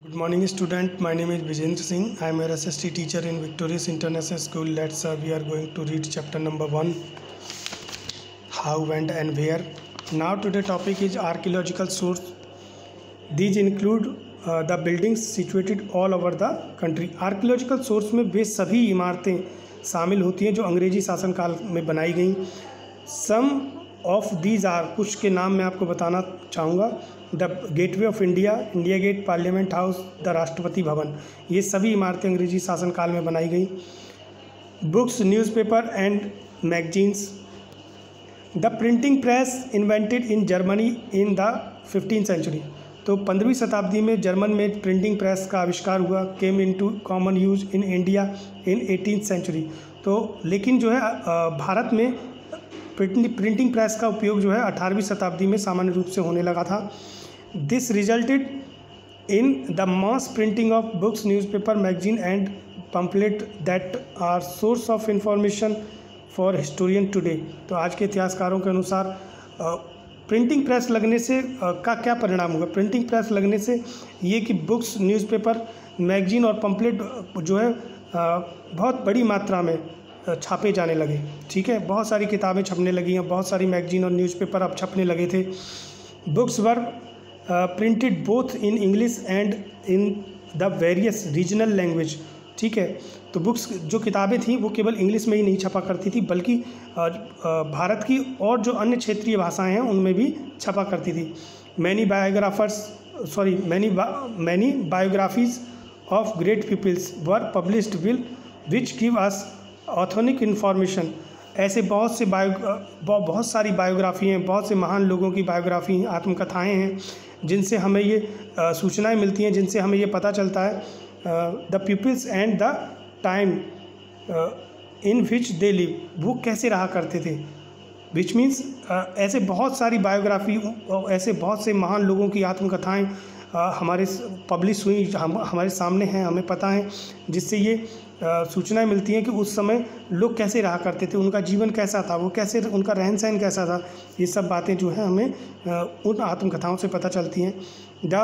Good morning, student. My name is Vijendra Singh. I am a SST teacher in Victorious International School. We are going to read chapter number 1, How, When and Where. Now today topic is archaeological source. These include the buildings situated all over the country. Archaeological source में वे सभी इमारतें शामिल होती हैं जो अंग्रेजी शासनकाल में बनाई गई. Some of these are, कुछ के नाम मैं आपको बताना चाहूँगा. The gateway of India, India gate, parliament house, the Rashtrapati Bhavan. ये सभी इमारतें अंग्रेजी शासनकाल में बनाई गई. Books, newspaper and magazines. The printing press invented in Germany in the 15th century. तो 15वीं शताब्दी में जर्मन में प्रिंटिंग प्रेस का आविष्कार हुआ. Came into common use in India in 18th century. तो लेकिन जो है भारत में प्रिंटिंग प्रेस का उपयोग जो है 18वीं शताब्दी में सामान्य रूप से होने लगा था. This resulted in the mass printing of books, newspaper, magazine and pamphlet that are source of information for historian today. तो आज के इतिहासकारों के अनुसार प्रिंटिंग प्रेस लगने से का क्या परिणाम हुआ. प्रिंटिंग प्रेस लगने से ये कि बुक्स, न्यूज़पेपर, मैगजीन और पम्पलेट जो है बहुत बड़ी मात्रा में छापे जाने लगे. ठीक है, बहुत सारी किताबें छपने लगी हैं, बहुत सारी मैगजीन और न्यूज़पेपर अब छपने लगे थे. Books were printed both in English and in the various regional language. ठीक है, तो बुक्स जो किताबें थीं वो केवल इंग्लिश में ही नहीं छपा करती थी बल्कि भारत की और जो अन्य क्षेत्रीय भाषाएं हैं उनमें भी छपा करती थी. Many biographies of great peoples were published which give us authentic information. ऐसे बहुत सारी बायोग्राफी हैं, बहुत से महान लोगों की बायोग्राफी, आत्मकथाएं हैं जिनसे हमें ये सूचनाएं मिलती हैं, जिनसे हमें ये पता चलता है the peoples and the time in which they live. वो कैसे रहा करते थे. विच मीन्स ऐसे बहुत सारी बायोग्राफी, ऐसे बहुत से महान लोगों की आत्मकथाएं हमारे पब्लिश हुई, हमारे सामने हैं, हमें पता है, जिससे ये सूचनाएं मिलती हैं कि उस समय लोग कैसे रहा करते थे, उनका जीवन कैसा था, वो कैसे, उनका रहन सहन कैसा था. ये सब बातें जो है हमें उन आत्मकथाओं से पता चलती हैं. The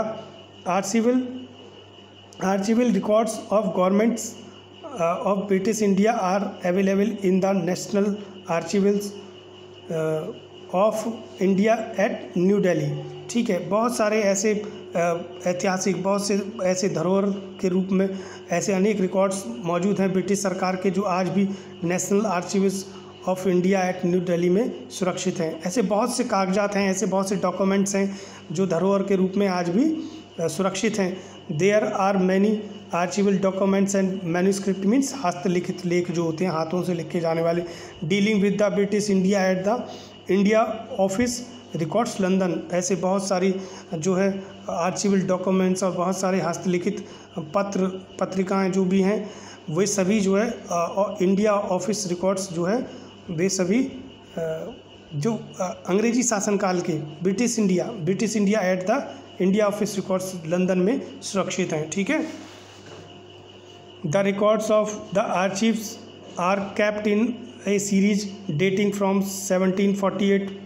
archival records of governments of British India are available in the national archivals of India at New Delhi. ठीक है, बहुत सारे ऐसे ऐतिहासिक, बहुत से ऐसे धरोहर के रूप में ऐसे अनेक रिकॉर्ड्स मौजूद हैं ब्रिटिश सरकार के, जो आज भी national archives of India at New Delhi में सुरक्षित हैं. ऐसे बहुत से कागजात हैं, ऐसे बहुत से डॉक्यूमेंट्स हैं जो धरोहर के रूप में आज भी सुरक्षित हैं. There are many archival documents and manuscript means हस्तलिखित लेख जो होते हैं, हाथों से लिखे जाने वाले, dealing with the British India at the India office records London. ऐसे बहुत सारी जो है आर्चिवल डॉक्यूमेंट्स और बहुत सारे हस्तलिखित पत्रिकाएं जो भी हैं वे सभी जो है इंडिया ऑफिस रिकॉर्ड्स जो है वे सभी जो अंग्रेजी शासनकाल के British India at the India office records London में सुरक्षित हैं. ठीक है. The records of the archives are kept in a series dating from 1748.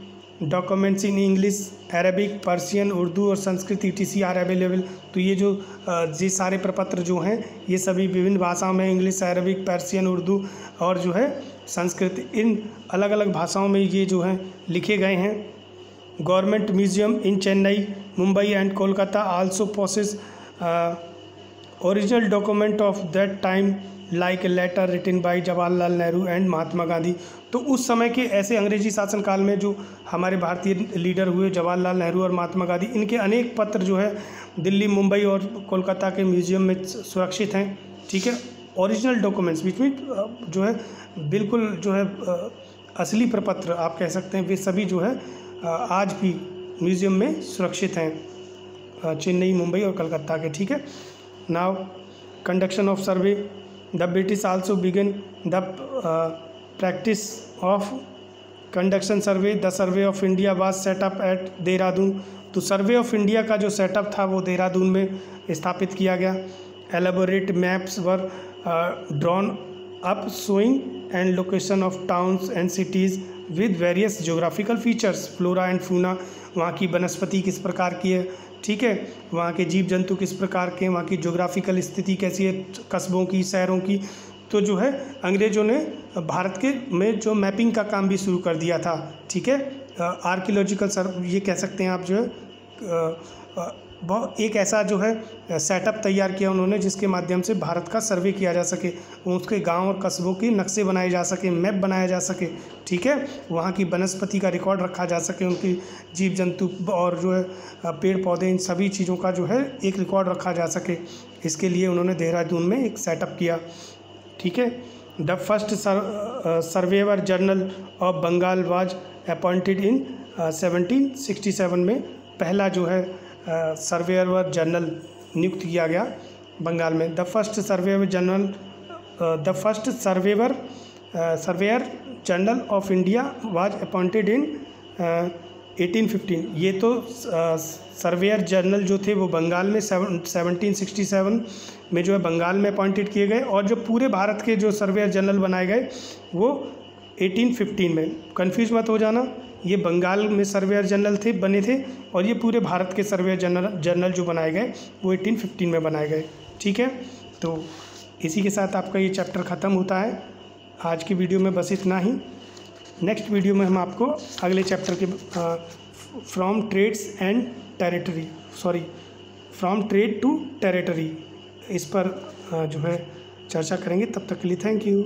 Documents in English, Arabic, Persian, Urdu और संस्कृत etc आर अवेलेबल. तो ये सारे प्रपत्र जो हैं ये सभी विभिन्न भाषाओं में, इंग्लिश, अरबिक, पर्शियन, उर्दू और जो है संस्कृत, इन अलग अलग भाषाओं में ये जो हैं लिखे गए हैं. Government museum in Chennai, Mumbai and Kolkata also possess original document of that time like a letter written by Jawaharlal Nehru and Mahatma Gandhi. तो उस समय के ऐसे अंग्रेजी शासनकाल में जो हमारे भारतीय लीडर हुए जवाहरलाल नेहरू और महात्मा गांधी, इनके अनेक पत्र जो है दिल्ली, मुंबई और कोलकाता के म्यूजियम में सुरक्षित हैं. ठीक है. ओरिजिनल डॉक्यूमेंट्स बीच में जो है बिल्कुल जो है असली प्रपत्र आप कह सकते हैं, वे सभी जो है आज भी म्यूजियम में सुरक्षित हैं, चेन्नई, मुंबई और कलकत्ता के. ठीक है. Now conduction of survey. The British also began the practice of conduction survey. The survey of India was set up at Dehradun. तो सर्वे ऑफ इंडिया का जो सेटअप था वो देहरादून में स्थापित किया गया. Elaborate maps were drawn up showing and location of towns and cities with various geographical features, flora and fauna. वहाँ की वनस्पति किस प्रकार की है, ठीक है। वहाँ के जीव जंतु किस प्रकार के, वहाँ की ज्योग्राफिकल स्थिति कैसी है, कस्बों की, शहरों की। तो जो है अंग्रेज़ों ने भारत के में जो मैपिंग का काम भी शुरू कर दिया था, ठीक है। आर्कियोलॉजिकल ये कह सकते हैं आप जो है बहुत एक ऐसा जो है सेटअप तैयार किया उन्होंने जिसके माध्यम से भारत का सर्वे किया जा सके, उसके गांव और कस्बों के नक्शे बनाए जा सके, मैप बनाया जा सके, ठीक है। वहाँ की वनस्पति का रिकॉर्ड रखा जा सके, उनकी जीव जंतु और जो है पेड़ पौधे, इन सभी चीज़ों का जो है एक रिकॉर्ड रखा जा सके। इसके लिए उन्होंने देहरादून में एक सेटअप किया, ठीक है। The first surveyor general of Bengal was appointed in 1767 में पहला जो है सर्वेयर जनरल नियुक्त किया गया बंगाल में। The first surveyor general of India was appointed इन 1815। ये तो सर्वेयर जनरल जो थे वो बंगाल में 1767 में जो है बंगाल में अपॉइंटेड किए गए, और जो पूरे भारत के जो सर्वेयर जनरल बनाए गए वो 1815 में। कन्फ्यूज मत हो जाना, ये बंगाल में सर्वेयर जनरल बने थे, और ये पूरे भारत के सर्वेयर जनरल जो बनाए गए वो 1815 में बनाए गए, ठीक है। तो इसी के साथ आपका ये चैप्टर ख़त्म होता है। आज की वीडियो में बस इतना ही। नेक्स्ट वीडियो में हम आपको अगले चैप्टर के फ्रॉम ट्रेड टू टेरिटरी इस पर जो है चर्चा करेंगे। तब तक के लिए थैंक यू।